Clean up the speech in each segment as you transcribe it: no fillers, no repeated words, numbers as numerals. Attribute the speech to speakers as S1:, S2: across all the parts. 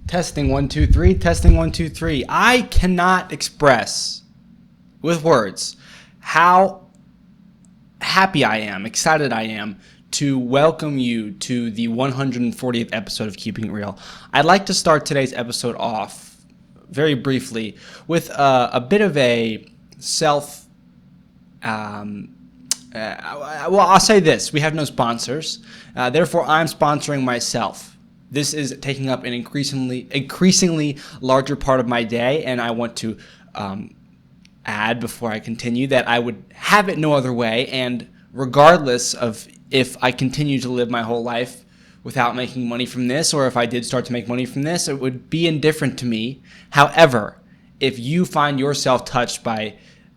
S1: Testing 1 2 3. Testing 1 2 3. I cannot express with words how happy I am, excited I am to welcome you to the 140th episode of Keeping It Real. I'd like to start today's episode off very briefly with a bit of a I'll say this. We have no sponsors. Therefore, I'm sponsoring myself. This is taking up an increasingly larger part of my day, and I want to add before I continue that I would have it no other way, and regardless of if I continue to live my whole life without making money from this, or if I did start to make money from this, it would be indifferent to me. However, if you find yourself touched by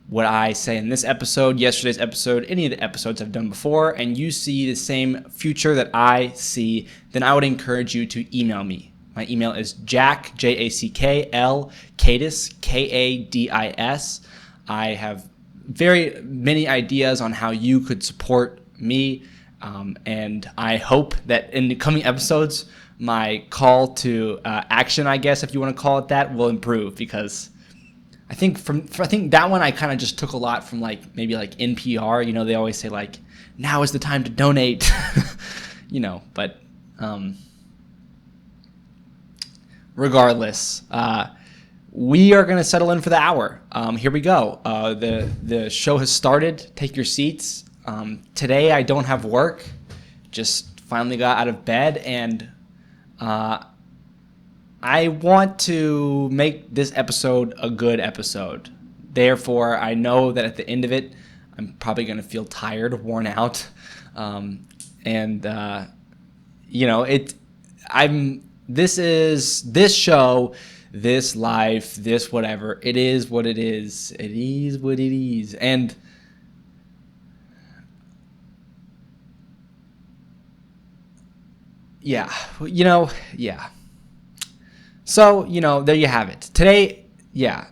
S1: what I say in this episode, yesterday's episode, any of the episodes I've done before, and you see the same future that I see, then I would encourage you to email me. My email is Jack, J-A-C-K-L, Kadis, K-A-D-I-S. I have very many ideas on how you could support me, and I hope that in the coming episodes, my call to action, I guess, if you want to call it that, will improve, because I think that one I kind of just took a lot from maybe NPR. You know, they always say now is the time to donate. But regardless, we are going to settle in for the hour. Here we go. The show has started. Take your seats. Today I don't have work. Just finally got out of bed, and I want to make this episode a good episode. Therefore, I know that at the end of it, I'm probably going to feel tired, worn out, this show, this life, this whatever. It is what it is. It is what it is, and yeah. So, there you have it. Today, the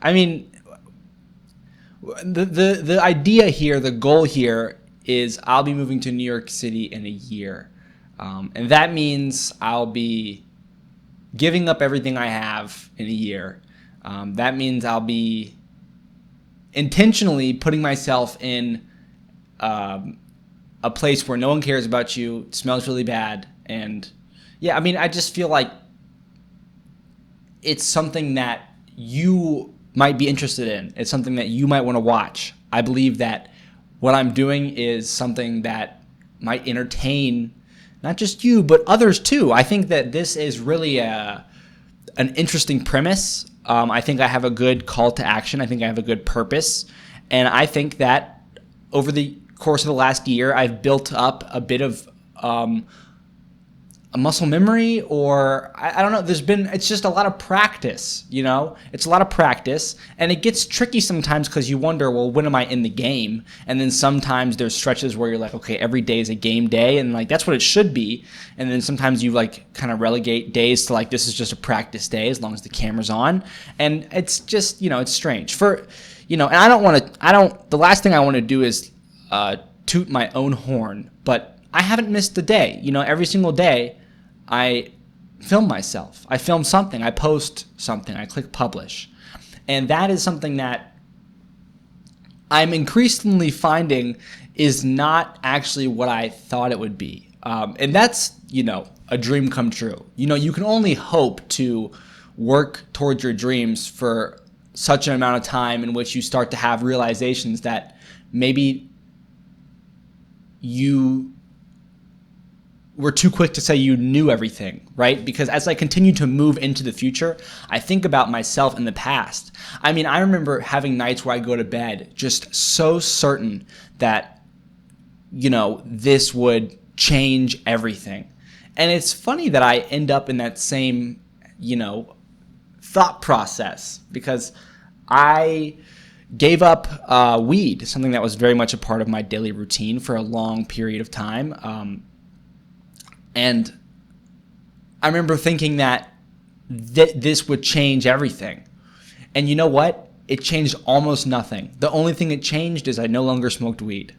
S1: idea here, the goal here is I'll be moving to New York City in a year. And that means I'll be giving up everything I have in a year. That means I'll be intentionally putting myself in a place where no one cares about you, it smells really bad. And I just feel like it's something that you might be interested in. It's something that you might want to watch. I believe that what I'm doing is something that might entertain not just you, but others too. I think that this is really an interesting premise. I think I have a good call to action. I think I have a good purpose. And I think that over the course of the last year, I've built up a bit of a muscle memory, or I don't know. It's just a lot of practice, It's a lot of practice, and it gets tricky sometimes because you wonder, well, when am I in the game? And then sometimes there's stretches where you're like, okay, every day is a game day, and that's what it should be. And then sometimes you kind of relegate days to this is just a practice day as long as the camera's on, and it's just it's strange and the last thing I want to do is toot my own horn, but I haven't missed a day. Every single day I film myself. I film something. I post something. I click publish. And that is something that I'm increasingly finding is not actually what I thought it would be. And that's, a dream come true. You can only hope to work towards your dreams for such an amount of time in which you start to have realizations that maybe you were too quick to say you knew everything, right? Because as I continue to move into the future, I think about myself in the past. I remember having nights where I go to bed just so certain that, this would change everything. And it's funny that I end up in that same, thought process, because I gave up weed, something that was very much a part of my daily routine for a long period of time. And I remember thinking that this would change everything. And you know what? It changed almost nothing. The only thing it changed is I no longer smoked weed.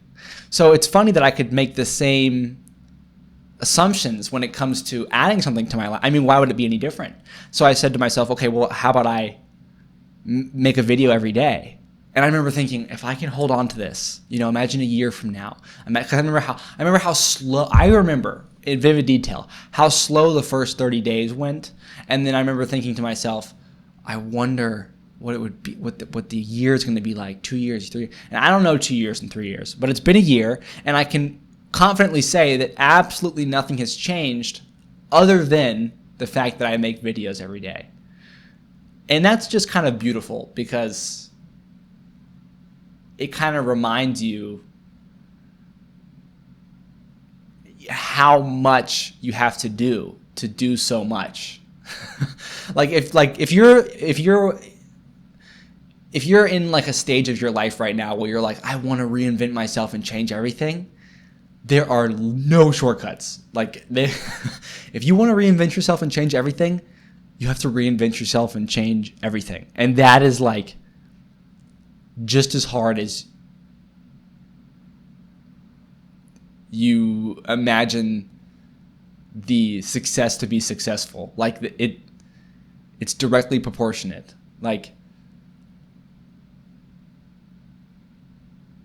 S1: So it's funny that I could make the same assumptions when it comes to adding something to my life. I mean, why would it be any different? So I said to myself, okay, well, how about I make a video every day? And I remember thinking, if I can hold on to this, imagine a year from now. I remember how slow. I remember in vivid detail how slow the first 30 days went, and then I remember thinking to myself, I wonder what it would be, what the year is going to be like, 2 years, 3 years. And I don't know 2 years and 3 years, but it's been a year, and I can confidently say that absolutely nothing has changed other than the fact that I make videos every day. And that's just kind of beautiful, because it kind of reminds you how much you have to do so much. if you're in like a stage of your life right now where you're like, I want to reinvent myself and change everything, there are no shortcuts. If you want to reinvent yourself and change everything, you have to reinvent yourself and change everything. And that is like just as hard as you imagine the success to be successful. It's directly proportionate.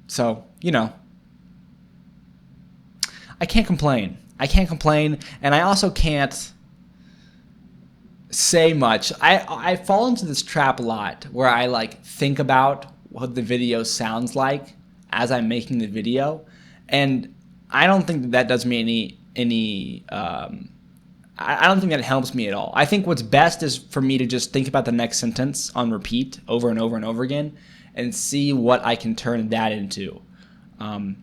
S1: So, I can't complain. And I also can't say much. I fall into this trap a lot where I think about what the video sounds like as I'm making the video, and I don't think that does me any I don't think that helps me at all. I think what's best is for me to just think about the next sentence on repeat over and over and over again and see what I can turn that into. And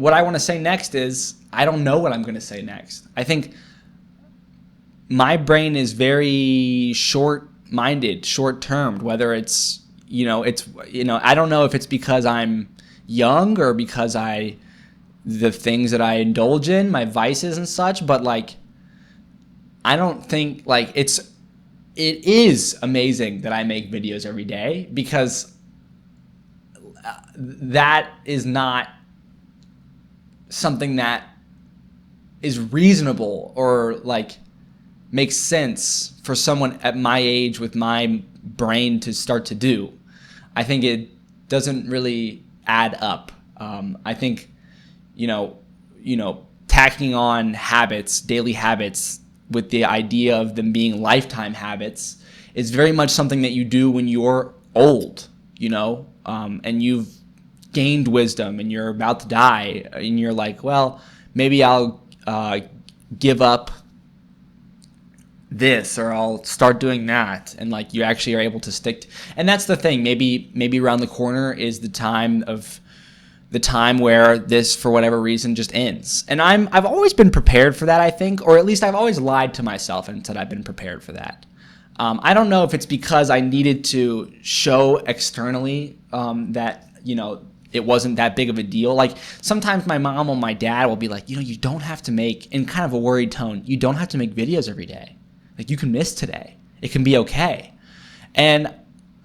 S1: what I want to say next is, I don't know what I'm going to say next. I think my brain is very short-minded, short-termed, whether it's, I don't know if it's because I'm young or because the things that I indulge in, my vices and such, but I don't think it is amazing that I make videos every day, because that is not something that is reasonable or makes sense for someone at my age with my brain to start to do. I think it doesn't really add up. I think, tacking on habits, daily habits, with the idea of them being lifetime habits is very much something that you do when you're old, and you've gained wisdom and you're about to die, and you're like, well, maybe I'll give up this, or I'll start doing that, and you actually are able to and that's the thing. Maybe around the corner is the time where this, for whatever reason, just ends. And I've always been prepared for that, I think, or at least I've always lied to myself and said I've been prepared for that. I don't know if it's because I needed to show externally that it wasn't that big of a deal. Sometimes my mom or my dad will be like, you don't have to make, in kind of a worried tone, you don't have to make videos every day. You can miss today. It can be okay. And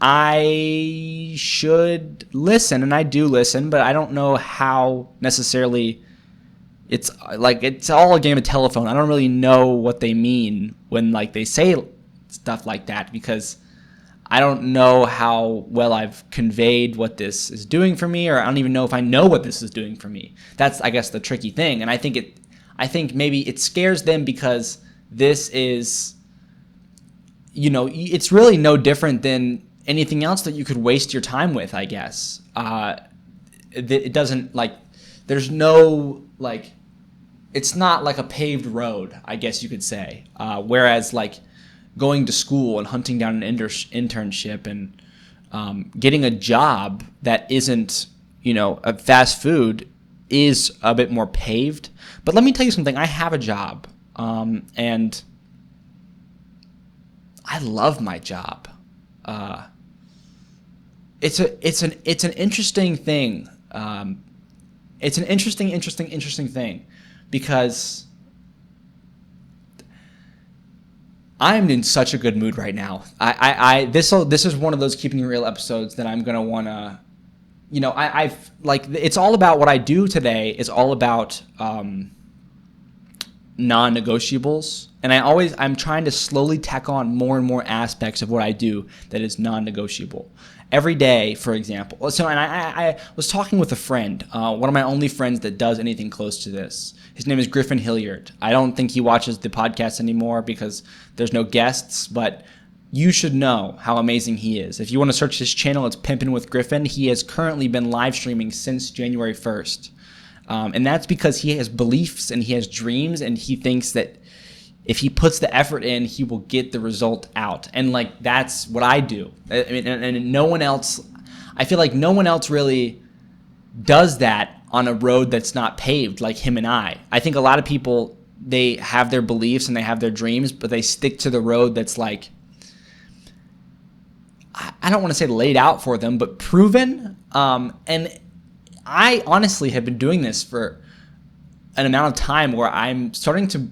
S1: I should listen, and I do listen, but I don't know how necessarily. It's all a game of telephone. I don't really know what they mean when they say stuff like that, because I don't know how well I've conveyed what this is doing for me, or I don't even know if I know what this is doing for me. That's, I guess, the tricky thing. And I think maybe it scares them, because this is, it's really no different than anything else that you could waste your time with, I guess. It doesn't, there's no, it's not like a paved road, I guess you could say. Whereas going to school and hunting down an internship and getting a job that isn't, a fast food is a bit more paved. But let me tell you something. I have a job, and I love my job. It's an interesting thing. It's an interesting thing, because I'm in such a good mood right now. This is one of those Keeping It Real episodes that I'm gonna wanna, it's all about what I do today. It's all about non-negotiables, and I'm trying to slowly tack on more and more aspects of what I do that is non-negotiable. Every day, for example. So, and I was talking with a friend, one of my only friends that does anything close to this. His name is Griffin Hilliard. I don't think he watches the podcast anymore because there's no guests, but you should know how amazing he is. If you want to search his channel, it's Pimpin' with Griffin. He has currently been live streaming since January 1st. And that's because he has beliefs and he has dreams, and he thinks that if he puts the effort in, he will get the result out. And like, that's what I do. I mean, and no one else, I feel like no one else really does that on a road that's not paved like him and I. I think a lot of people, they have their beliefs and they have their dreams, but they stick to the road that's like, I don't want to say laid out for them, but proven. And I honestly have been doing this for an amount of time where I'm starting to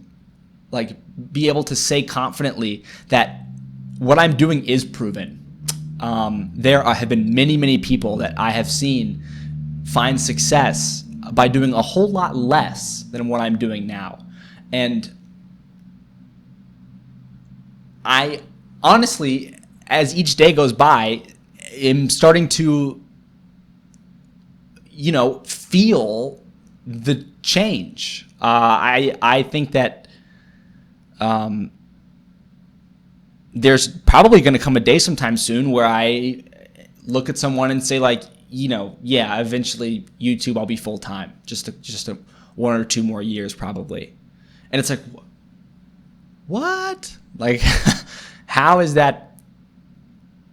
S1: like be able to say confidently that what I'm doing is proven. There have been many people that I have seen find success by doing a whole lot less than what I'm doing now. And I honestly, as each day goes by, am starting to, feel the change. I think that there's probably going to come a day sometime soon where I look at someone and say like, yeah, eventually YouTube, I'll be full time, just 1 or 2 more years probably. And it's like, what? Like, how is that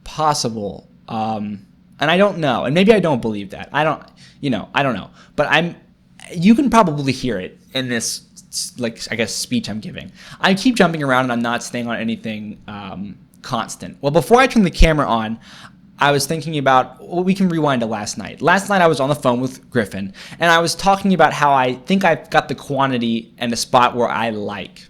S1: possible? And I don't know. And maybe I don't believe that. I don't know. But you can probably hear it in this, like, I guess, speech I'm giving. I keep jumping around and I'm not staying on anything constant. Well, before I turn the camera on, I was thinking about, we can rewind to last night. Last night I was on the phone with Griffin, and I was talking about how I think I've got the quantity and the spot where I like.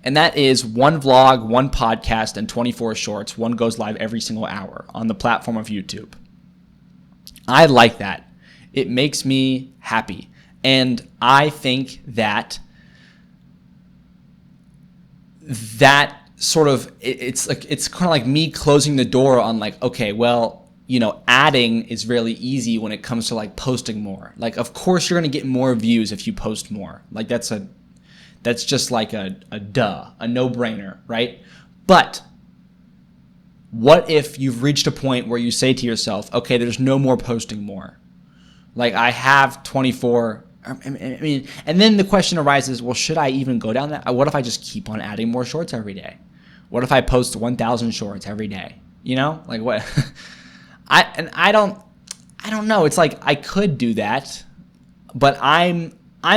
S1: And that is 1 vlog, 1 podcast, and 24 shorts. 1 goes live every single hour on the platform of YouTube. I like that. It makes me happy. And I think that sort of, it's kind of like me closing the door on like, okay, well, adding is really easy when it comes to like posting more. Like, of course you're going to get more views if you post more. Like that's just like a no-brainer, right? But what if you've reached a point where you say to yourself, okay, there's no more posting more. Like I have 24, I mean, and then the question arises, well, should I even go down that? What if I just keep on adding more shorts every day? What if I post 1,000 shorts every day? Like what? I don't know. It's like I could do that, but I'm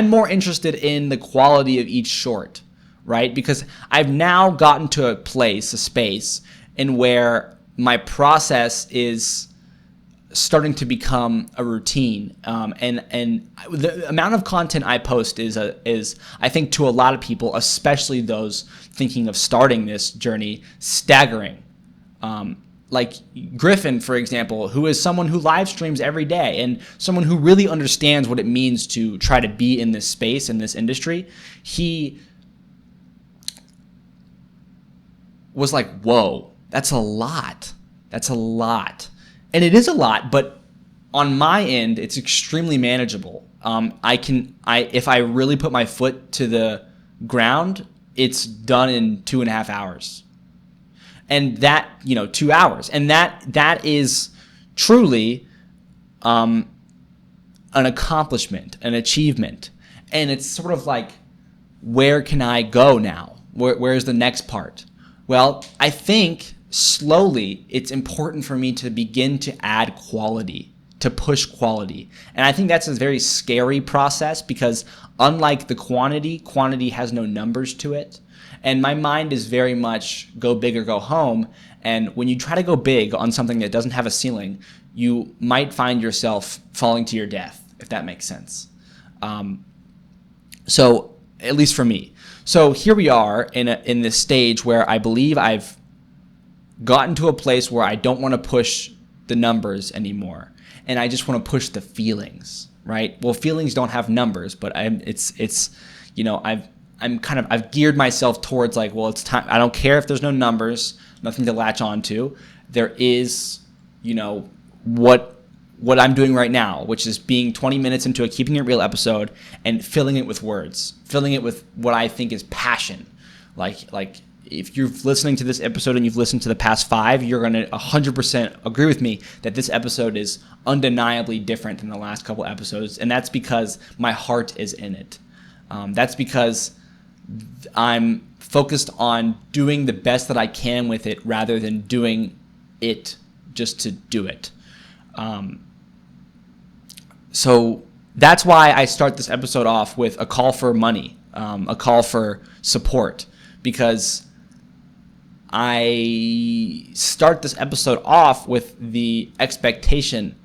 S1: more interested in the quality of each short, right? Because I've now gotten to a space in where my process is starting to become a routine, and the amount of content I post is I think to a lot of people, especially those thinking of starting this journey, staggering. Like Griffin, for example, who is someone who live streams every day and someone who really understands what it means to try to be in this space, in this industry, he was like, whoa, that's a lot. That's a lot. And it is a lot, but on my end, it's extremely manageable. If I really put my foot to the ground, it's done in 2.5 hours. And that, 2 hours. And that is truly an accomplishment, an achievement. And it's sort of like, where can I go now? Where's the next part? Well, I think slowly it's important for me to begin to add quality, to push quality. And I think that's a very scary process because unlike the quantity has no numbers to it. And my mind is very much go big or go home. And when you try to go big on something that doesn't have a ceiling, you might find yourself falling to your death, if that makes sense. So at least for me. So here we are in this stage where I believe I've gotten to a place where I don't want to push the numbers anymore. And I just want to push the feelings, right? Well, feelings don't have numbers, but it's I've geared myself towards like, well, it's time. I don't care if there's no numbers, nothing to latch onto. There is, what I'm doing right now, which is being 20 minutes into a Keeping It Real episode and filling it with words, filling it with what I think is passion. Like if you're listening to this episode and you've listened to the past 5, you're going to 100% agree with me that this episode is undeniably different than the last couple episodes. And that's because my heart is in it. That's because I'm focused on doing the best that I can with it rather than doing it just to do it. So that's why I start this episode off with a call for money, a call for support, because I start this episode off with the expectation,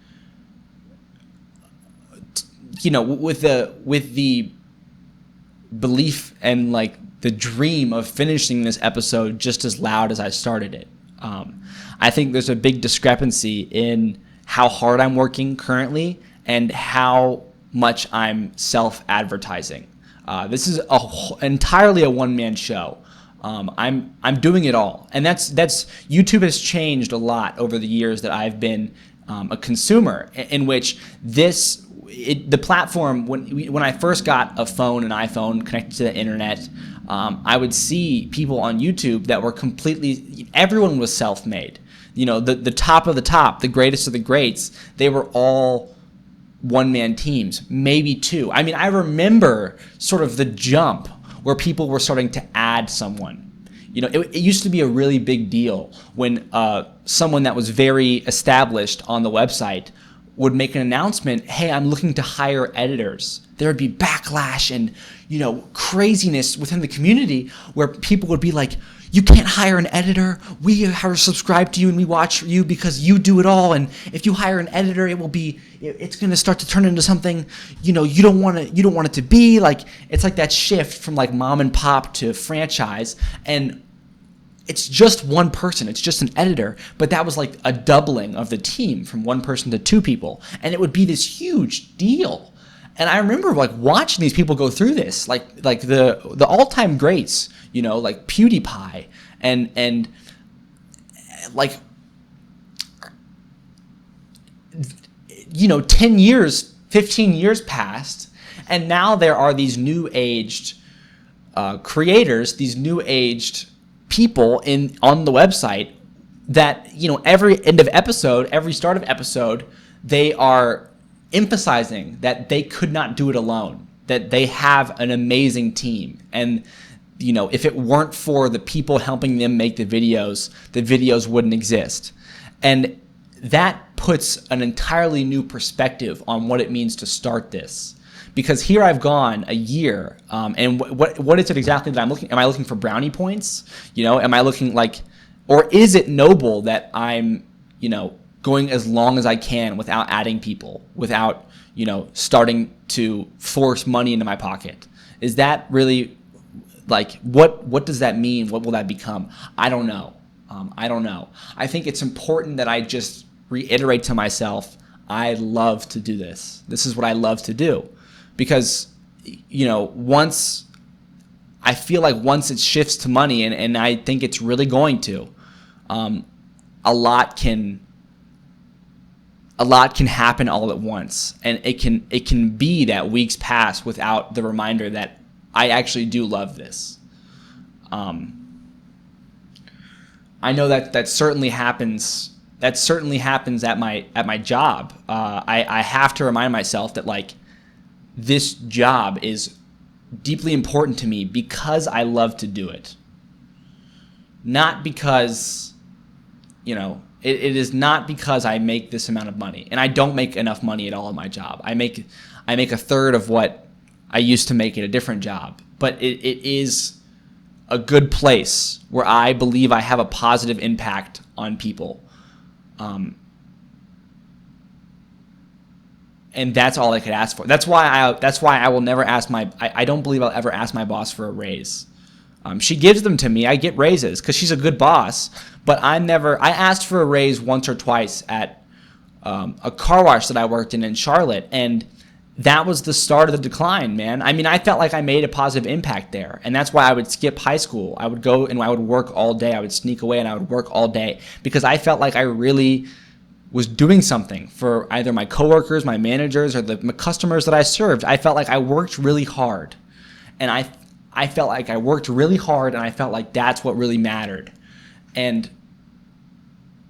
S1: with the belief and like the dream of finishing this episode just as loud as I started it. I think there's a big discrepancy in how hard I'm working currently and how much I'm self-advertising. This is entirely a one-man show. I'm doing it all, and that's YouTube has changed a lot over the years that I've been a consumer. In which the platform, when I first got an iPhone connected to the internet, I would see people on YouTube that were everyone was self-made. The top of the top, the greatest of the greats, they were all one-man teams, maybe 2. I mean, I remember sort of the jump where people were starting to add someone. It used to be a really big deal when someone that was very established on the website would make an announcement, hey, I'm looking to hire editors. There would be backlash and, craziness within the community where people would be like, you can't hire an editor. We are subscribed to you and we watch you because you do it all. And if you hire an editor, it's going to start to turn into something, you don't want it to be. Like, it's like that shift from like mom and pop to franchise. And it's just one person. It's just an editor. But that was like a doubling of the team from 1 person to 2 people. And it would be this huge deal. And I remember like watching these people go through this, like the all-time greats, like PewDiePie and like, 10 years, 15 years passed, and now there are these new-aged creators, these new-aged people on the website that, every end of episode, every start of episode, they are emphasizing that they could not do it alone, that they have an amazing team. And, if it weren't for the people helping them make the videos wouldn't exist. And that puts an entirely new perspective on what it means to start this. Because here I've gone a year, and what is it exactly that I'm looking? Am I looking for brownie points? Am I looking like, or is it noble that I'm, going as long as I can without adding people, without, starting to force money into my pocket? Is that really like, what does that mean? What will that become? I don't know. I think it's important that I just reiterate to myself, I love to do this. This is what I love to do. Because, once it shifts to money, and I think it's really going to, a lot can happen all at once, and it can be that weeks pass without the reminder that I actually do love this. I know that certainly happens. That certainly happens at my job. I have to remind myself that like this job is deeply important to me because I love to do it, not because it is not because I make this amount of money, and I don't make enough money at all in my job. I make a third of what I used to make at a different job, but it is a good place where I believe I have a positive impact on people. And that's all I could ask for. That's why I will never ask I don't believe I'll ever ask my boss for a raise. She gives them to me. I get raises because she's a good boss, but I asked for a raise once or twice at a car wash that I worked in Charlotte, and that was the start of the decline, man. I mean, I felt like I made a positive impact there. And that's why I would skip high school. I would go and I would work all day. I would sneak away and I would work all day because I felt like I really was doing something for either my coworkers, my managers, or the customers that I served. I felt like I worked really hard. And I felt like I worked really hard, and I felt like that's what really mattered. And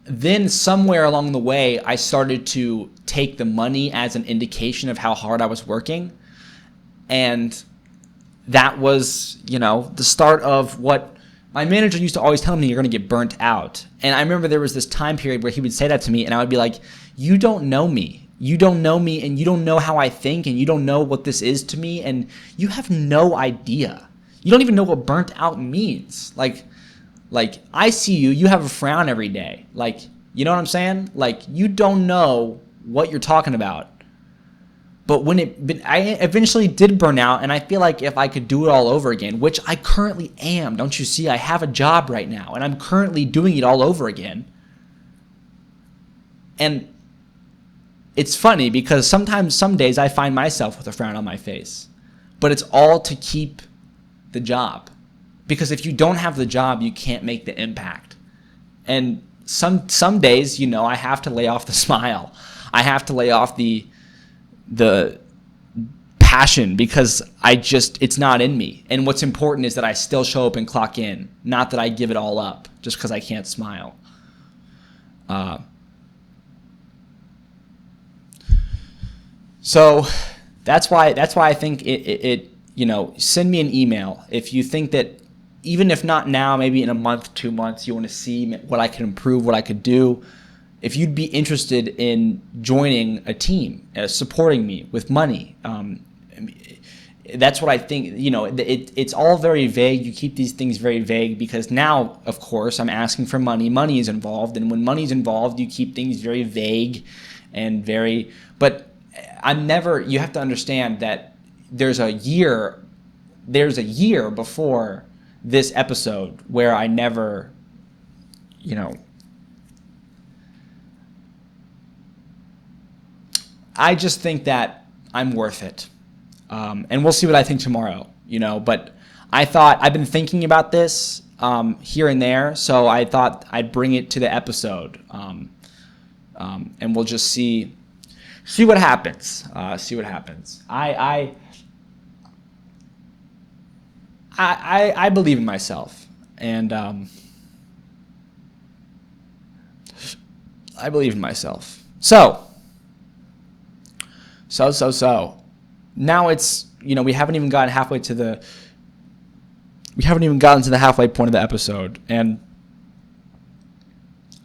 S1: then somewhere along the way, I started to take the money as an indication of how hard I was working. And that was, the start of what my manager used to always tell me: you're going to get burnt out. And I remember there was this time period where he would say that to me, and I would be like, you don't know me. You don't know me, and you don't know how I think, and you don't know what this is to me, and you have no idea. You don't even know what burnt out means. Like I see you, you have a frown every day. Like, you know what I'm saying? Like, you don't know what you're talking about. But I eventually did burn out, and I feel like if I could do it all over again, which I currently am, don't you see? I have a job right now, and I'm currently doing it all over again. And it's funny because sometimes, some days, I find myself with a frown on my face. But it's all to keep the job. Because if you don't have the job, you can't make the impact. And some days, I have to lay off the smile. I have to lay off the passion because it's not in me. And what's important is that I still show up and clock in, not that I give it all up just because I can't smile. So that's why I think send me an email if you think that, even if not now, maybe in a month, 2 months, you want to see what I can improve, what I could do. If you'd be interested in joining a team, supporting me with money, that's what I think. It's all very vague. You keep these things very vague because now, of course, I'm asking for money. Money is involved, and when money's involved, you keep things very vague and very. But you have to understand that there's a year before this episode where I never, I just think that I'm worth it. And we'll see what I think tomorrow, but I've been thinking about this here and there, so I thought I'd bring it to the episode. And we'll just see what happens. I believe in myself, and I believe in myself. So now it's, we haven't even gotten to the halfway point of the episode, and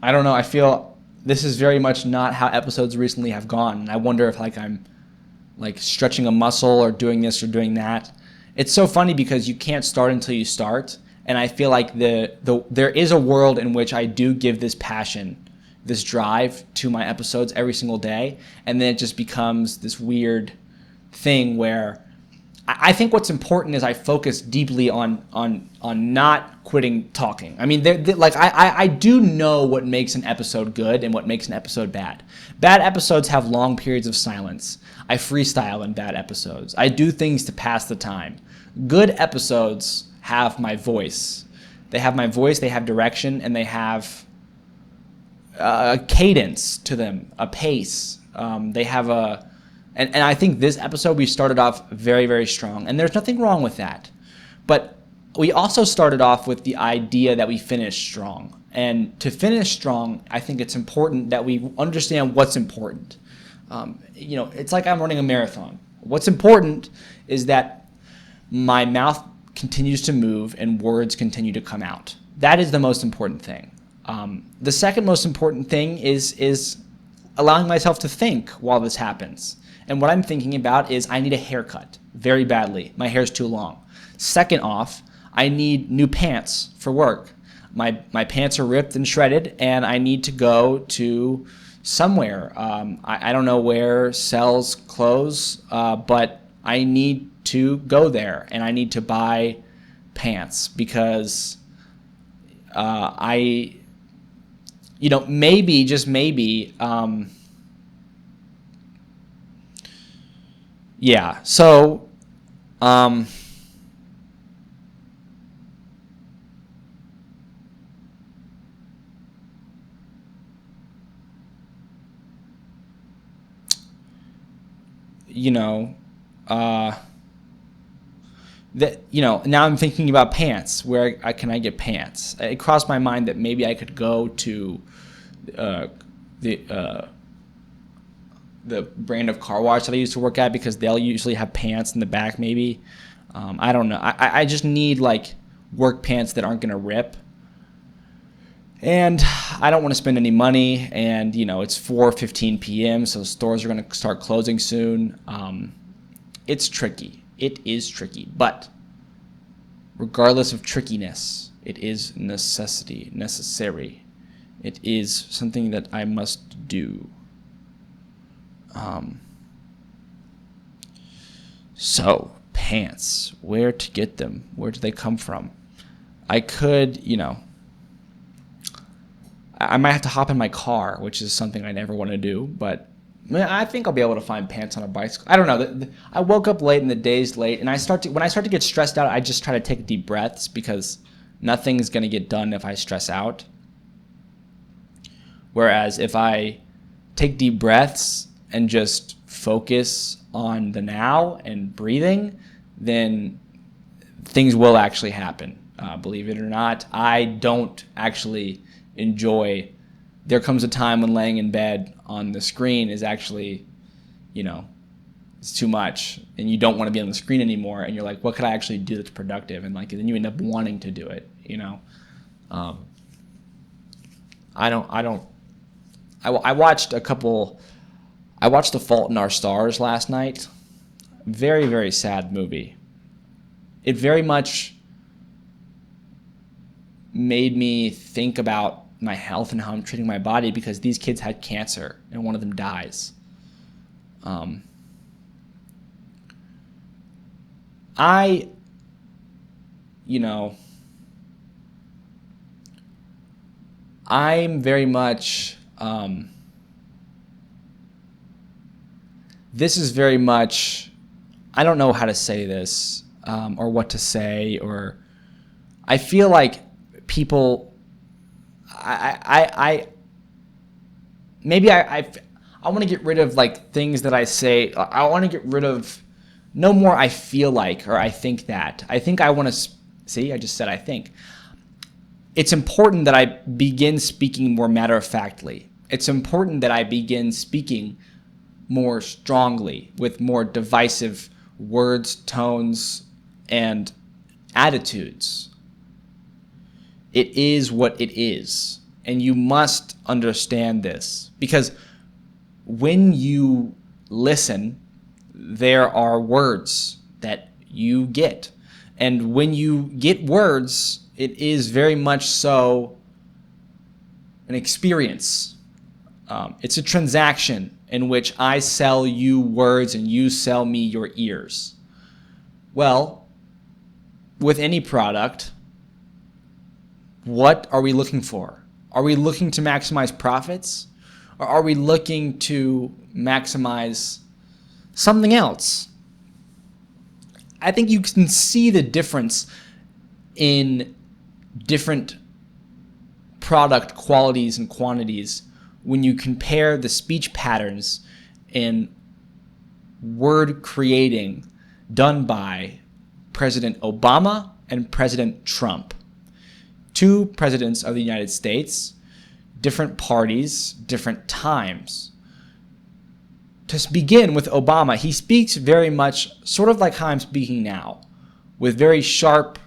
S1: I don't know. I feel this is very much not how episodes recently have gone, and I wonder if I'm stretching a muscle or doing this or doing that. It's so funny because you can't start until you start, and I feel like there is a world in which I do give this passion, this drive to my episodes every single day, and then it just becomes this weird thing where I think what's important is I focus deeply on not quitting talking. I mean, I do know what makes an episode good and what makes an episode bad. Bad episodes have long periods of silence. I freestyle in bad episodes. I do things to pass the time. Good episodes have my voice. They have my voice, they have direction, and they have a cadence to them, a pace. They have and I think this episode we started off very, very strong, and there's nothing wrong with that. But we also started off with the idea that we finish strong. And to finish strong, I think it's important that we understand what's important. It's like I'm running a marathon. What's important is that my mouth continues to move and words continue to come out. That is the most important thing. The second most important thing is allowing myself to think while this happens. And what I'm thinking about is I need a haircut very badly. My hair's too long. Second off, I need new pants for work. My pants are ripped and shredded, and I need to go to somewhere. I don't know where sells clothes, but I need to go there, and I need to buy pants because maybe, just maybe, yeah. So, you know, uh, that now I'm thinking about pants. Where can I get pants? It crossed my mind that maybe I could go to uh, the the brand of car wash that I used to work at, because they'll usually have pants in the back. Maybe I don't know. I just need like work pants that aren't gonna rip, and I don't want to spend any money. And it's 4:15 p.m., so stores are gonna start closing soon. It's tricky. It is tricky, but regardless of trickiness, it is necessary. It is something that I must do. So, pants, where to get them? Where do they come from? I could, I might have to hop in my car, which is something I never want to do, but I think I'll be able to find pants on a bicycle. I don't know. I woke up late and the day's late, and when I start to get stressed out, I just try to take deep breaths, because nothing's going to get done if I stress out. Whereas if I take deep breaths and just focus on the now and breathing, then things will actually happen. Believe it or not, I don't actually enjoy. There comes a time when laying in bed on the screen is actually, it's too much, and you don't want to be on the screen anymore. And you're like, what could I actually do that's productive? And then you end up wanting to do it. I watched The Fault in Our Stars last night. Very, very sad movie. It very much made me think about my health and how I'm treating my body, because these kids had cancer and one of them dies. I'm very much, this is very much, I don't know how to say this, or what to say, or I feel like people, I want to get rid of like things that I say. I want to get rid of no more I feel like, or I think that. I think I want to, see, I just said I think. It's important that I begin speaking more matter-of-factly. It's important that I begin speaking more strongly, with more divisive words, tones, and attitudes. It is what it is, and you must understand this, because when you listen, there are words that you get, and when you get words, it is very much so an experience. It's a transaction in which I sell you words and you sell me your ears. Well, with any product, what are we looking for? Are we looking to maximize profits? Or are we looking to maximize something else? I think you can see the difference in different product qualities and quantities when you compare the speech patterns and word creating done by President Obama and President Trump. Two presidents of the United States, different parties, different times. To begin with Obama, he speaks very much sort of like how I'm speaking now, with very sharp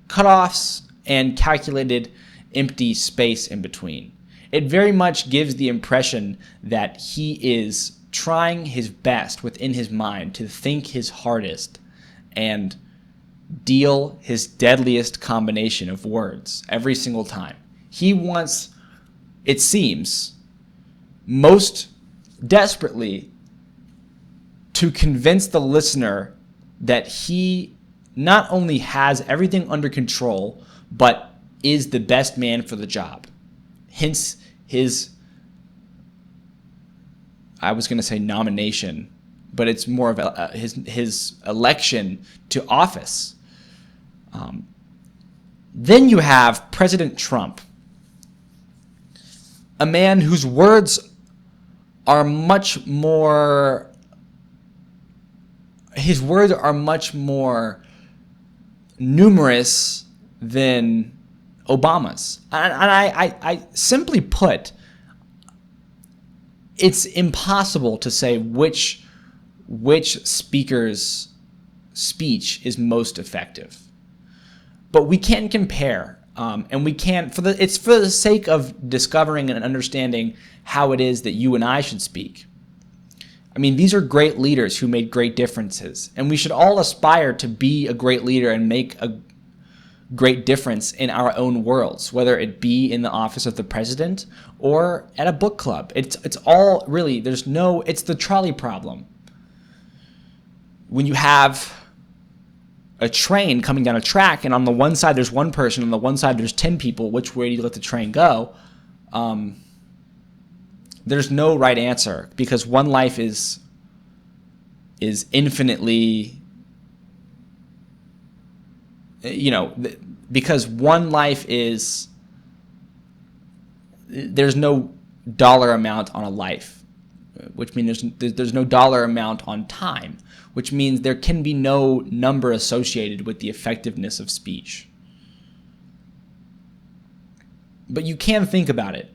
S1: cutoffs and calculated empty space in between. It very much gives the impression that he is trying his best within his mind to think his hardest and deal his deadliest combination of words every single time. He wants, it seems, most desperately to convince the listener that he not only has everything under control, but is the best man for the job. Hence his, I was going to say nomination, but it's more of his election to office. Then you have President Trump, a man whose words are much more numerous than Obama's. And I simply put, it's impossible to say which speaker's speech is most effective. But we can compare, and we can, it's for the sake of discovering and understanding how it is that you and I should speak. I mean, these are great leaders who made great differences, and we should all aspire to be a great leader and make a great difference in our own worlds, whether it be in the office of the president or at a book club. It's all really, it's the trolley problem. When you have a train coming down a track, and on the one side there's one person, on the one side there's 10 people, which way do you let the train go? There's no right answer, because one life is infinitely, because one life is, there's no dollar amount on a life, which means there's no dollar amount on time, which means there can be no number associated with the effectiveness of speech. But you can think about it.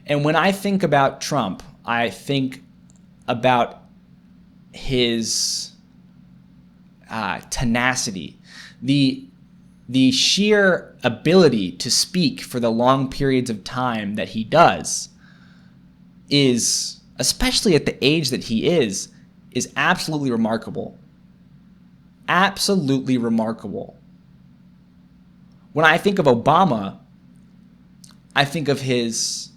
S1: And when I think about Trump, I think about his tenacity, the sheer ability to speak for the long periods of time that he does is, especially at the age that he is absolutely remarkable. Absolutely remarkable. When I think of Obama, I think of his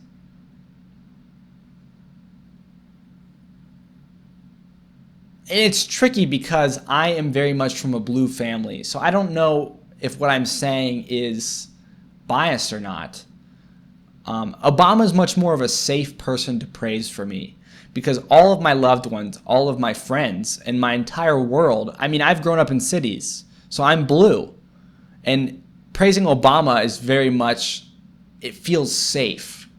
S1: and it's tricky because I am very much from a blue family, so I don't know if what I'm saying is biased or not. Obama is much more of a safe person to praise for me, because all of my loved ones, all of my friends, and my entire world, I mean, I've grown up in cities, so I'm blue. And praising Obama is very much, it feels safe.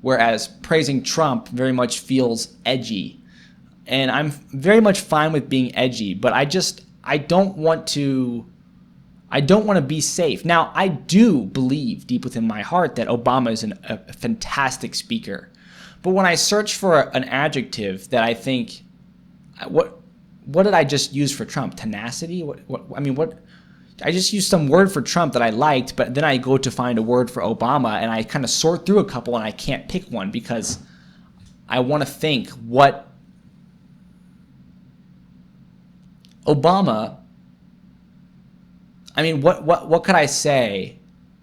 S1: Whereas praising Trump very much feels edgy. And I'm very much fine with being edgy, but I don't want to be safe. Now, I do believe deep within my heart that Obama is a fantastic speaker. But when I search for an adjective that I think, what did I just use for Trump? Tenacity? I just used some word for Trump that I liked, but then I go to find a word for Obama, and I kind of sort through a couple, and I can't pick one because I want to think what Obama. What could I say,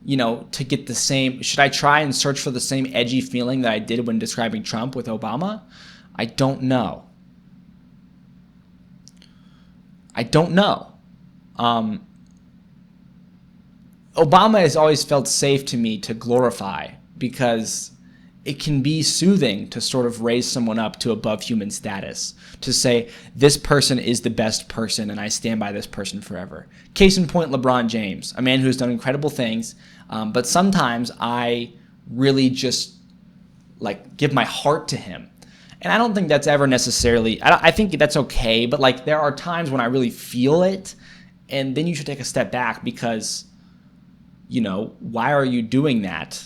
S1: to get the same? Should I try and search for the same edgy feeling that I did when describing Trump with Obama? I don't know. Obama has always felt safe to me to glorify, because it can be soothing to sort of raise someone up to above human status, to say, this person is the best person and I stand by this person forever. Case in point, LeBron James, a man who has done incredible things, but sometimes I really just give my heart to him. And I don't think that's ever necessarily, I think that's okay, but there are times when I really feel it, and then you should take a step back, because, why are you doing that?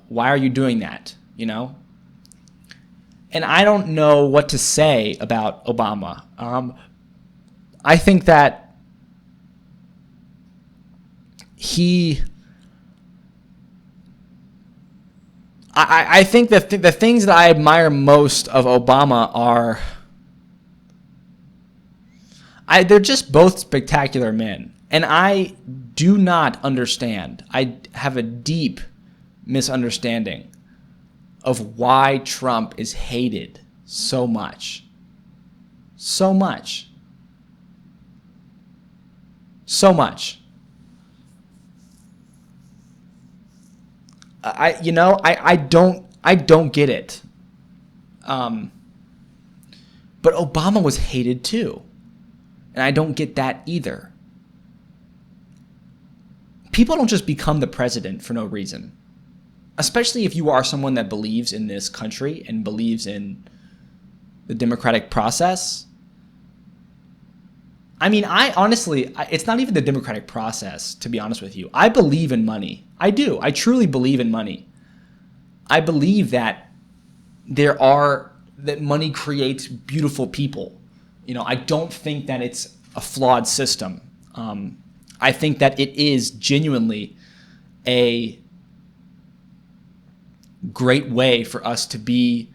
S1: Why are you doing that? And I don't know what to say about Obama. I think that I think that the things that I admire most of Obama are, they're just both spectacular men. And I do not understand. I have a deep misunderstanding of why Trump is hated so much. So much. So much. I don't get it. But Obama was hated too. And I don't get that either. People don't just become the president for no reason. Especially if you are someone that believes in this country and believes in the democratic process. I mean, it's not even the democratic process, to be honest with you. I believe in money. I do. I truly believe in money. I believe that that money creates beautiful people. I don't think that it's a flawed system. I think that it is genuinely a great way for us to be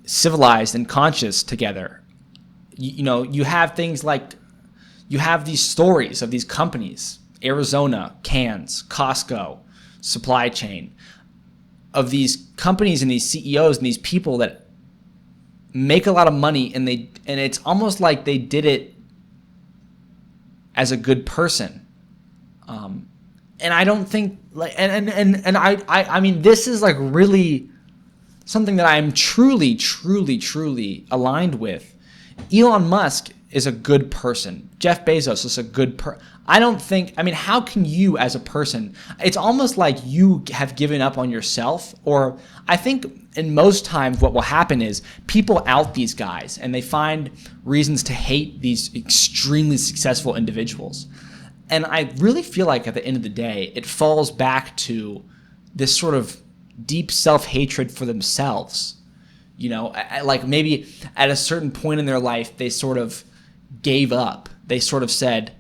S1: civilized and conscious together. You have things like, you have these stories of these companies, Arizona, Cans, Costco, supply chain, of these companies and these CEOs and these people that make a lot of money, and it's almost like they did it as a good person. And I don't think I mean, this is like really something that I'm truly, truly, truly aligned with. Elon Musk is a good person. Jeff Bezos is a good person. How can you as a person, it's almost like you have given up on yourself, or I think in most times what will happen is people out these guys and they find reasons to hate these extremely successful individuals. And I really feel like at the end of the day, it falls back to this sort of deep self-hatred for themselves. Like maybe at a certain point in their life, they sort of gave up. They sort of said,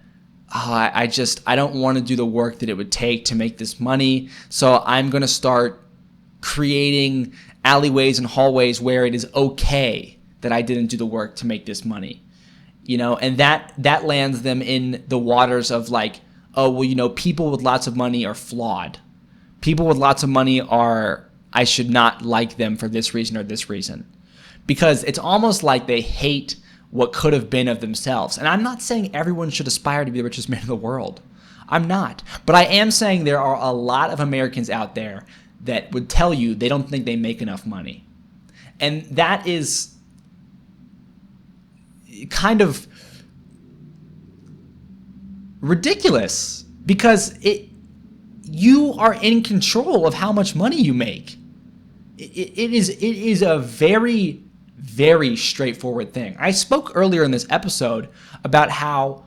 S1: I don't want to do the work that it would take to make this money. So I'm going to start creating alleyways and hallways where it is okay that I didn't do the work to make this money. And that lands them in the waters of like, people with lots of money are flawed. People with lots of money I should not like them for this reason or this reason. Because it's almost like they hate what could have been of themselves. And I'm not saying everyone should aspire to be the richest man in the world. I'm not. But I am saying there are a lot of Americans out there that would tell you they don't think they make enough money. And that is kind of ridiculous, because you are in control of how much money you make. It is a very, very straightforward thing. I spoke earlier in this episode about how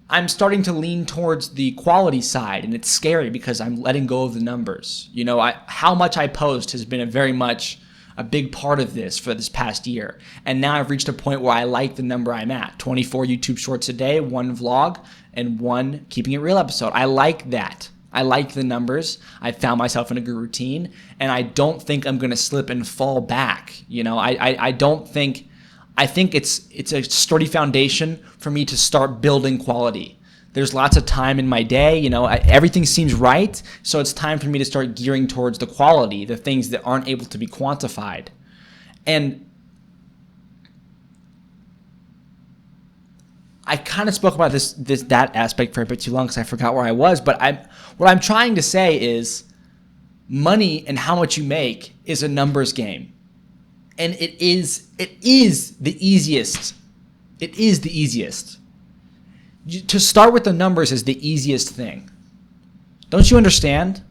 S1: I'm starting to lean towards the quality side, and it's scary because I'm letting go of the numbers. How much I post has been very much a big part of this for this past year. And now I've reached a point where I like the number I'm at. 24 YouTube shorts a day, 1 vlog, and 1 Keeping It Real episode. I like that. I like the numbers. I found myself in a good routine, and I don't think I'm going to slip and fall back. I think it's a sturdy foundation for me to start building quality. There's lots of time in my day, everything seems right. So it's time for me to start gearing towards the quality, the things that aren't able to be quantified. And I kind of spoke about that aspect for a bit too long because I forgot where I was. But what I'm trying to say is money and how much you make is a numbers game. And it is the easiest. It is the easiest. To start with the numbers is the easiest thing. Don't you understand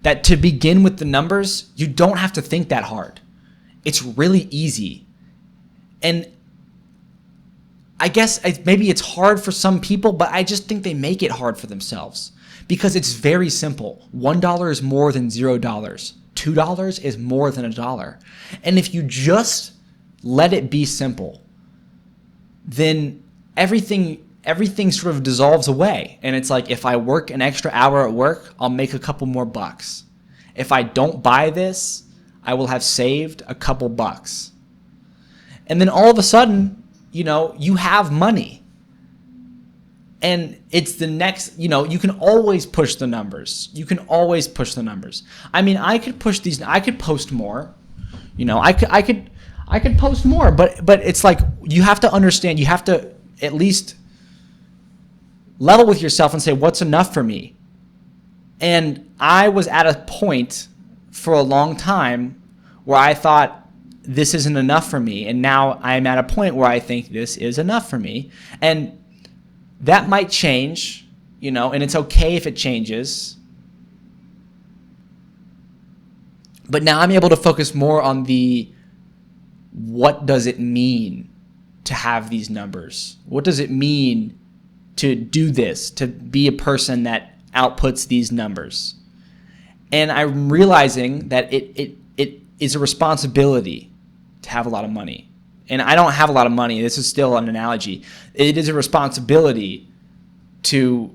S1: that to begin with the numbers, you don't have to think that hard. It's really easy. And I guess maybe it's hard for some people, but I just think they make it hard for themselves because it's very simple. $1 is more than $0. $2 is more than $1. And if you just let it be simple, then everything sort of dissolves away. And it's like, if I work an extra hour at work, I'll make a couple more bucks. If I don't buy this, I will have saved a couple bucks. And then all of a sudden, you have money. And it's the next, you can always push the numbers. I mean, I could post more. I could post more, but it's like, you have to understand, you have to at least level with yourself and say, what's enough for me? And I was at a point for a long time where I thought this isn't enough for me. And now I'm at a point where I think this is enough for me. And that might change, and it's okay if it changes. But now I'm able to focus more on what does it mean to have these numbers? What does it mean to do this, to be a person that outputs these numbers? And I'm realizing that it is a responsibility to have a lot of money. And I don't have a lot of money. This is still an analogy. It is a responsibility to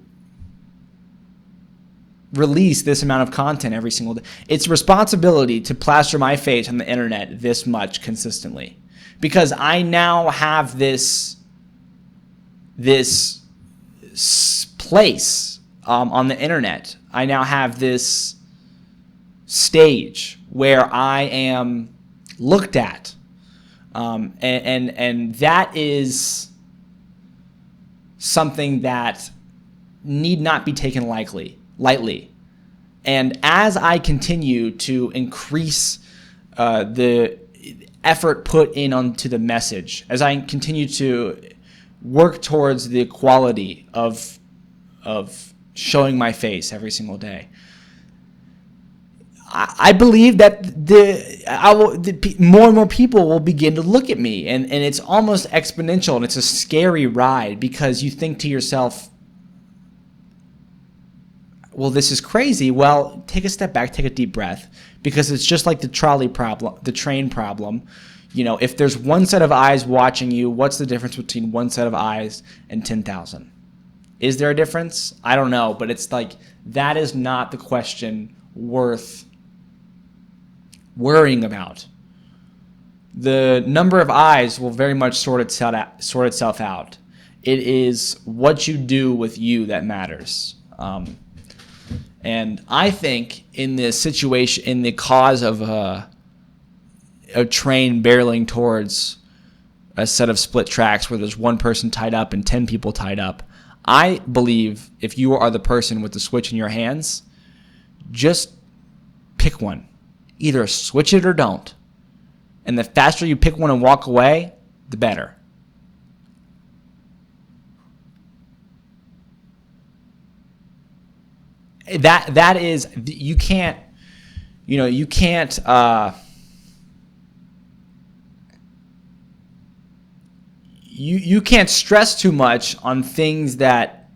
S1: release this amount of content every single day. It's a responsibility to plaster my face on the internet this much consistently, because I now have this place on the internet. I now have this stage where I am looked at, and that is something that need not be taken lightly. And as I continue to increase the effort put in onto the message, as I continue to work towards the quality of showing my face every single day, I believe that more and more people will begin to look at me, and it's almost exponential, and it's a scary ride, because you think to yourself, well, this is crazy. Well, take a step back, take a deep breath, because it's just like the trolley problem, the train problem. If there's one set of eyes watching you, what's the difference between one set of eyes and 10,000? Is there a difference? I don't know, but it's like, that is not the question worth worrying about. The number of eyes will very much sort itself out. It is what you do with you that matters. And I think in this situation, in the cause of a train barreling towards a set of split tracks where there's one person tied up and 10 people tied up, I believe if you are the person with the switch in your hands, just pick one. Either switch it or don't. And the faster you pick one and walk away, the better. That is, you can't stress too much on things that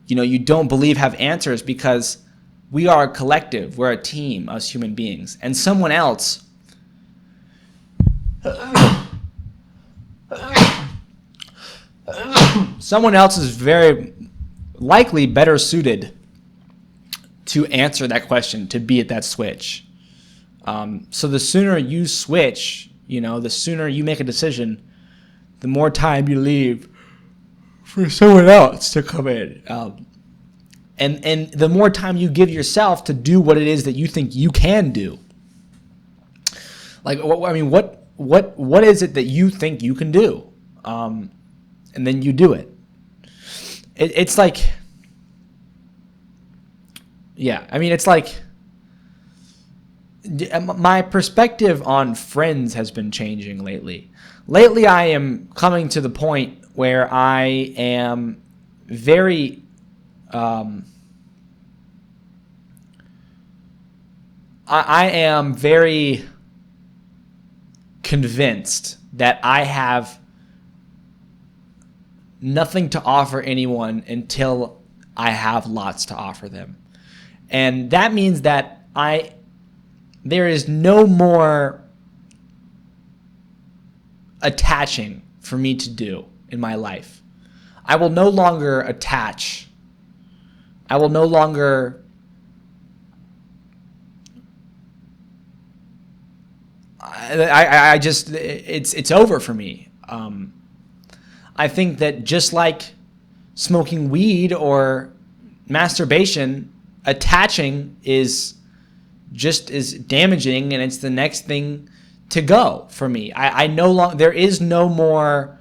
S1: you don't believe have answers, because we are a collective, we're a team, us human beings, and someone else is very likely better suited to answer that question, to be at that switch. So the sooner you switch, the sooner you make a decision, the more time you leave for someone else to come in. And the more time you give yourself to do what it is that you think you can do. Like, what is it that you think you can do? And then you do it. It's like, it's like, my perspective on friends has been changing lately. Lately, I am coming to the point where I am very I am very convinced that I have nothing to offer anyone until I have lots to offer them. And that means that there is no more attaching for me to do in my life. I will no longer attach. I will no longer it's over for me. I think that just like smoking weed or masturbation, attaching is just as damaging, and it's the next thing to go for me. I no longer, there is no more,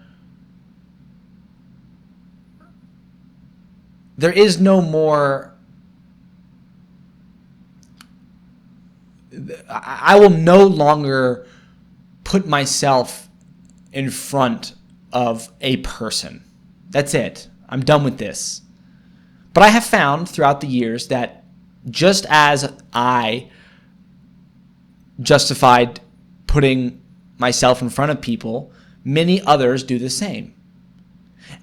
S1: I will no longer put myself in front of a person. That's it. I'm done with this. But I have found throughout the years that just as I justified putting myself in front of people, many others do the same.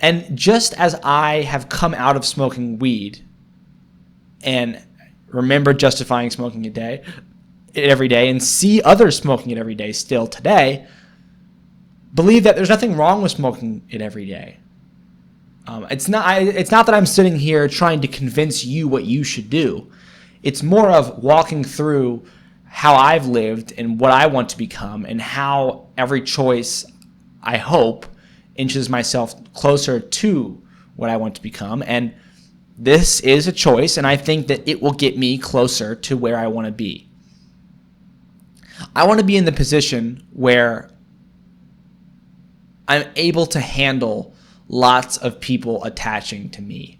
S1: And just as I have come out of smoking weed and remember justifying smoking it every day and see others smoking it every day still today, believe that there's nothing wrong with smoking it every day. It's not that I'm sitting here trying to convince you what you should do. It's more of walking through how I've lived and what I want to become, and how every choice, I hope, inches myself closer to what I want to become. And this is a choice, and I think that it will get me closer to where I want to be. I want to be in the position where I'm able to handle lots of people attaching to me.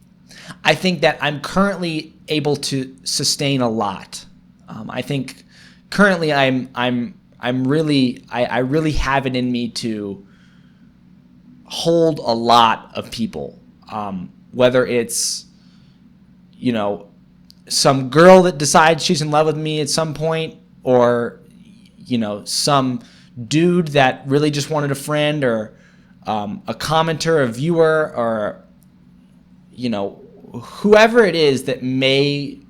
S1: I think that I'm currently able to sustain a lot. I think currently I really have it in me to hold a lot of people. Whether it's, some girl that decides she's in love with me at some point, or, some dude that really just wanted a friend, or a commenter, a viewer, or, whoever it is that may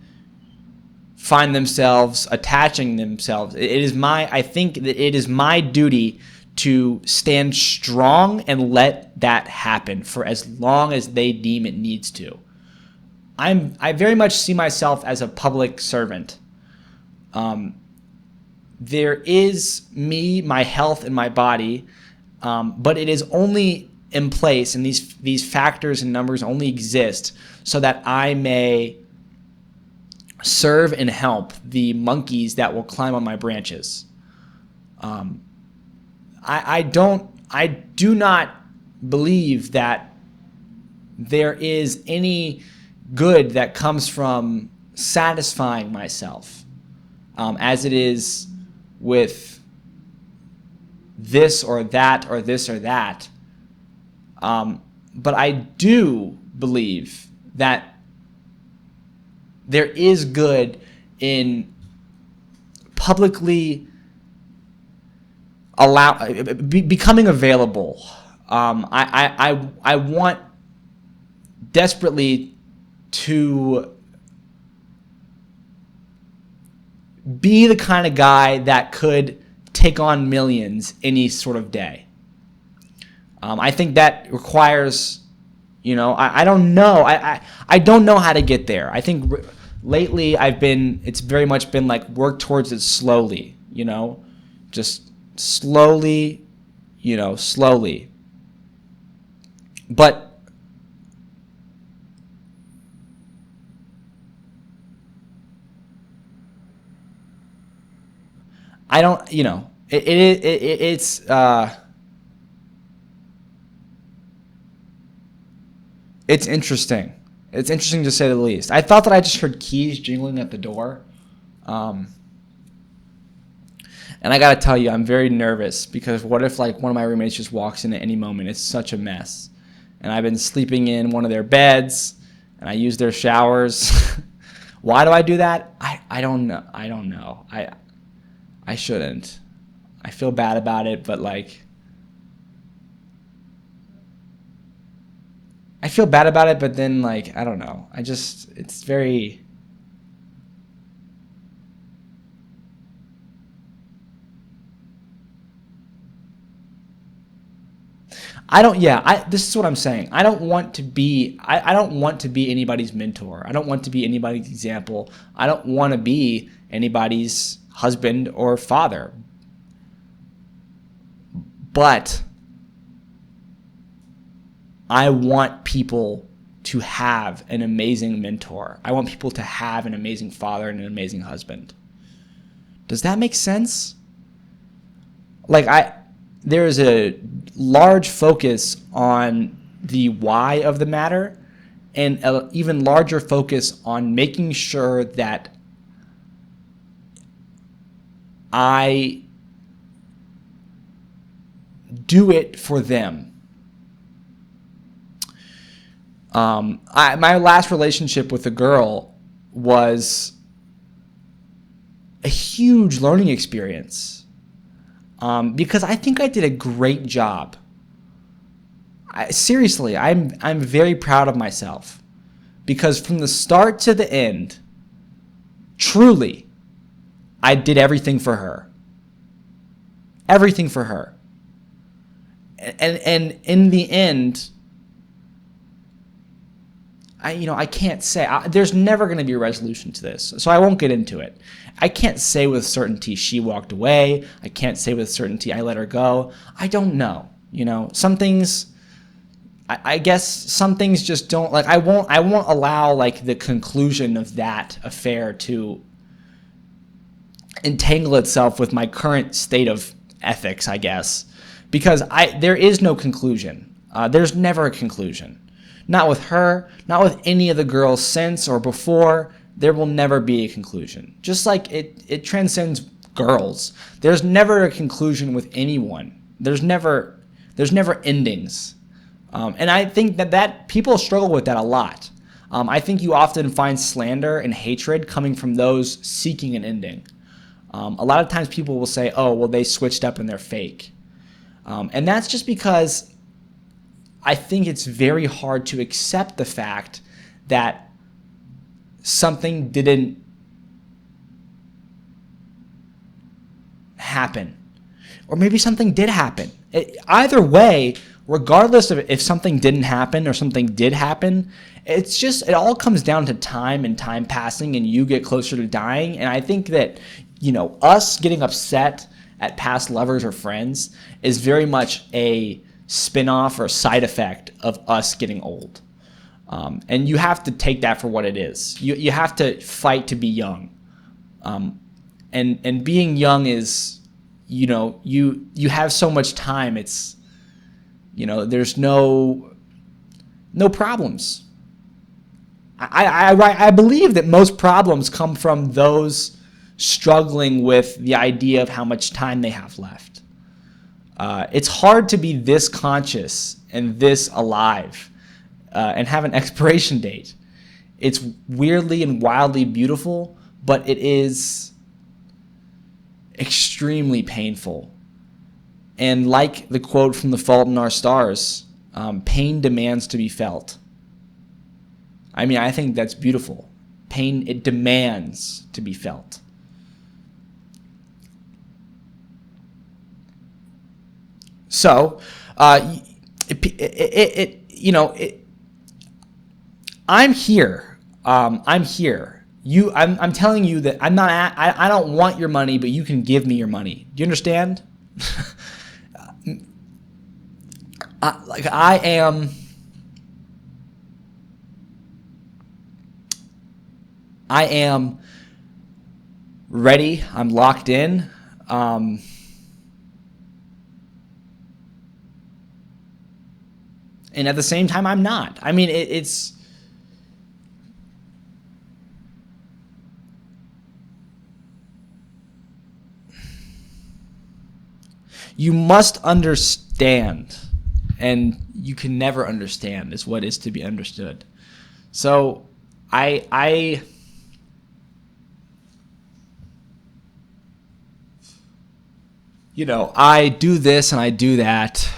S1: find themselves attaching themselves. I think that it is my duty to stand strong and let that happen for as long as they deem it needs to. I very much see myself as a public servant. There is me, my health, and my body, but it is only in place, and these factors and numbers only exist so that I may serve and help the monkeys that will climb on my branches. I do not believe that there is any good that comes from satisfying myself, as it is with this or that or this or that. But I do believe that there is good in publicly becoming available. I want desperately to be the kind of guy that could take on millions any sort of day. I think that requires, I don't know. I don't know how to get there. I think lately it's very much been like work towards it slowly, just slowly, slowly. But I don't, it's interesting. It's interesting to say the least. I thought that I just heard keys jingling at the door. And I got to tell you, I'm very nervous because what if one of my roommates just walks in at any moment? It's such a mess. And I've been sleeping in one of their beds, and I use their showers. Why do I do that? I don't know. I shouldn't. I feel bad about it, but I feel bad about it, but then I don't know. It's very... this is what I'm saying. I don't want to be anybody's mentor. I don't want to be anybody's example. I don't want to be anybody's husband or father. But I want people to have an amazing mentor. I want people to have an amazing father and an amazing husband. Does that make sense? There is a large focus on the why of the matter, and an even larger focus on making sure that I do it for them. My last relationship with a girl was a huge learning experience, because I think I did a great job. Seriously, I'm very proud of myself, because from the start to the end, truly, I did everything for her. Everything for her. And in the end, I can't say, there's never going to be a resolution to this, so I won't get into it. I can't say with certainty she walked away. I can't say with certainty I let her go. I don't know. Some things, I guess some things just don't, I won't allow the conclusion of that affair to entangle itself with my current state of ethics, I guess, because there is no conclusion. There's never a conclusion. Not with her, not with any of the girls since or before. There will never be a conclusion. Just like it transcends girls. There's never a conclusion with anyone. There's never endings. And I think that people struggle with that a lot. I think you often find slander and hatred coming from those seeking an ending. A lot of times people will say, oh, well, they switched up and they're fake. And that's just because I think it's very hard to accept the fact that something didn't happen. Or maybe something did happen. Either way, regardless of if something didn't happen or something did happen, it all comes down to time and time passing, and you get closer to dying. And I think that, us getting upset at past lovers or friends is very much a spin-off or side effect of us getting old. And you have to take that for what it is. You have to fight to be young. And being young is, you have so much time. It's, there's no problems. I believe that most problems come from those struggling with the idea of how much time they have left. It's hard to be this conscious and this alive and have an expiration date. It's weirdly and wildly beautiful, but it is extremely painful. And like the quote from The Fault in Our Stars, pain demands to be felt. I think that's beautiful. Pain, it demands to be felt. So, I'm here. I'm here. I'm telling you that I don't want your money, but you can give me your money. Do you understand? I am ready. I'm locked in. And at the same time, I'm not. It's... You must understand, and you can never understand is what is to be understood. So, I do this and I do that.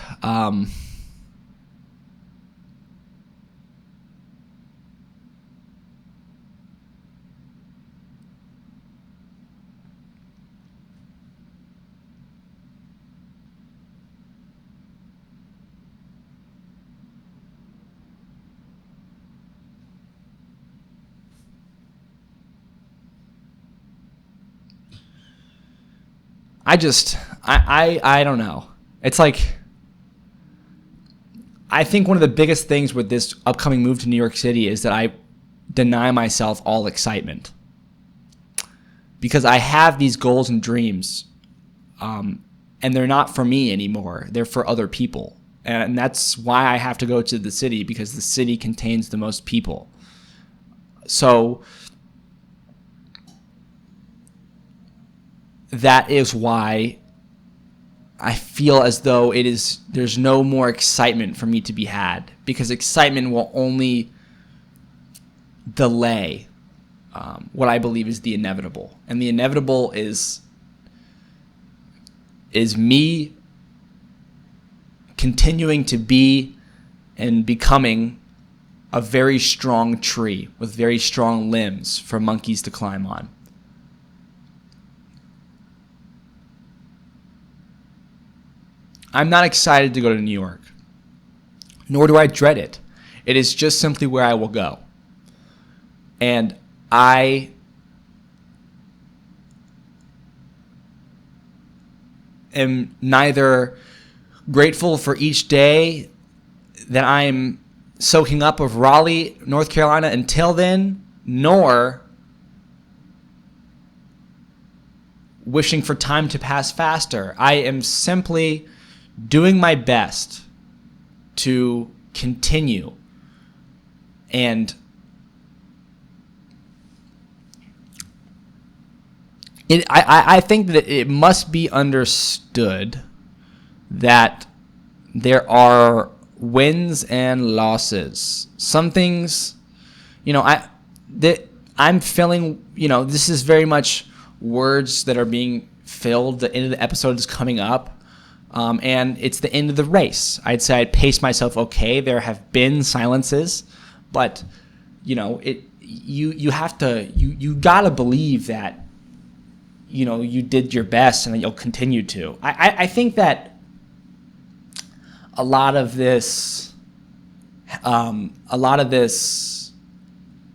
S1: I don't know. It's like, I think one of the biggest things with this upcoming move to New York City is that I deny myself all excitement. Because I have these goals and dreams, and they're not for me anymore. They're for other people. And that's why I have to go to the city, because the city contains the most people. So that is why I feel as though there's no more excitement for me to be had, because excitement will only delay what I believe is the inevitable. And the inevitable is me continuing to be and becoming a very strong tree with very strong limbs for monkeys to climb on. I'm not excited to go to New York, nor do I dread it. It is just simply where I will go. And I am neither grateful for each day that I'm soaking up of Raleigh, North Carolina until then, nor wishing for time to pass faster. I am simply doing my best to continue. And I think that it must be understood that there are wins and losses. Some things, I'm feeling, this is very much words that are being filled. The end of the episode is coming up, and it's the end of the race. I'd say I paced myself okay. There have been silences, but you have to you gotta believe that you did your best and that you'll continue to. I think that a lot of this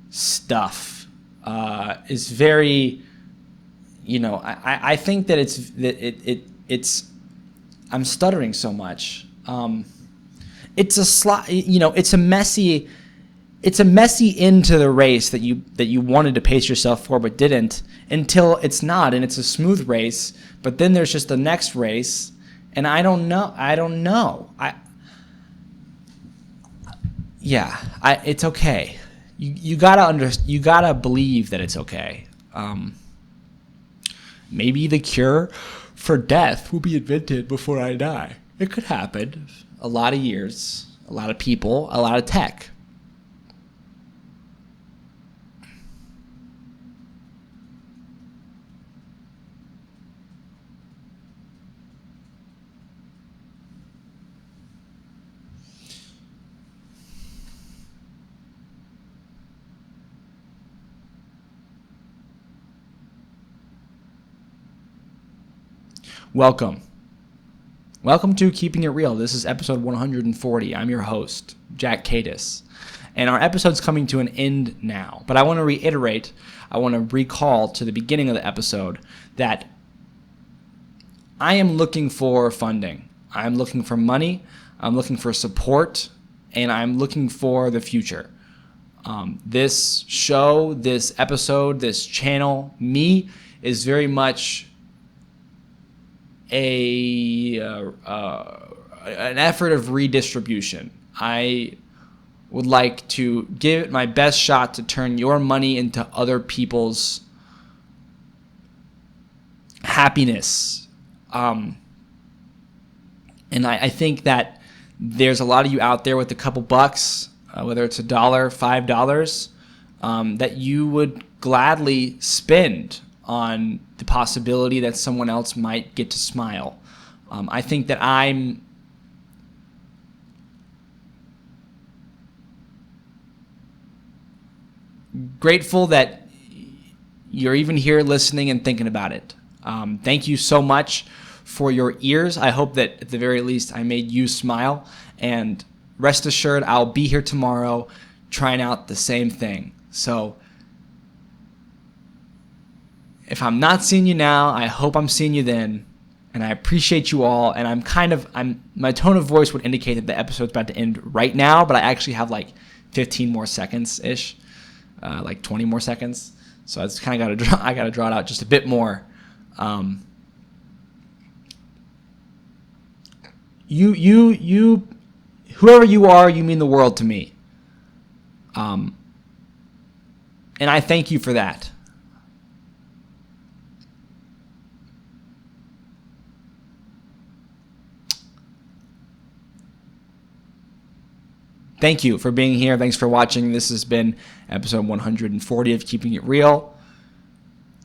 S1: stuff is very, I think that it's I'm stuttering so much. It's a messy end to the race that you wanted to pace yourself for but didn't, until it's not, and it's a smooth race. But then there's just the next race, and I don't know. It's okay. You gotta believe that it's okay. Maybe the cure for death will be invented before I die. It could happen. A lot of years, a lot of people, a lot of tech. Welcome to Keeping It Real. This is episode 140. I'm your host, Kadis. And our episode's coming to an end now. But I want to reiterate, I want to recall to the beginning of the episode that I am looking for funding. I'm looking for money. I'm looking for support. And I'm looking for the future. This show, this episode, this channel, me, is very much an effort of redistribution. I would like to give it my best shot to turn your money into other people's happiness. And I think that there's a lot of you out there with a couple bucks, whether it's $1, $5, that you would gladly spend on the possibility that someone else might get to smile. I think that I'm grateful that you're even here listening and thinking about it. Thank you so much for your ears. I hope that at the very least I made you smile. And rest assured, I'll be here tomorrow trying out the same thing. So if I'm not seeing you now, I hope I'm seeing you then. And I appreciate you all. And my tone of voice would indicate that the episode's about to end right now, but I actually have like 15 more seconds-ish, like 20 more seconds. So I just kind of got to draw it out just a bit more. You, whoever you are, you mean the world to me. And I thank you for that. Thank you for being here. Thanks for watching. This has been episode 140 of Keeping It Real.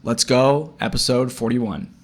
S1: Let's go, episode 41.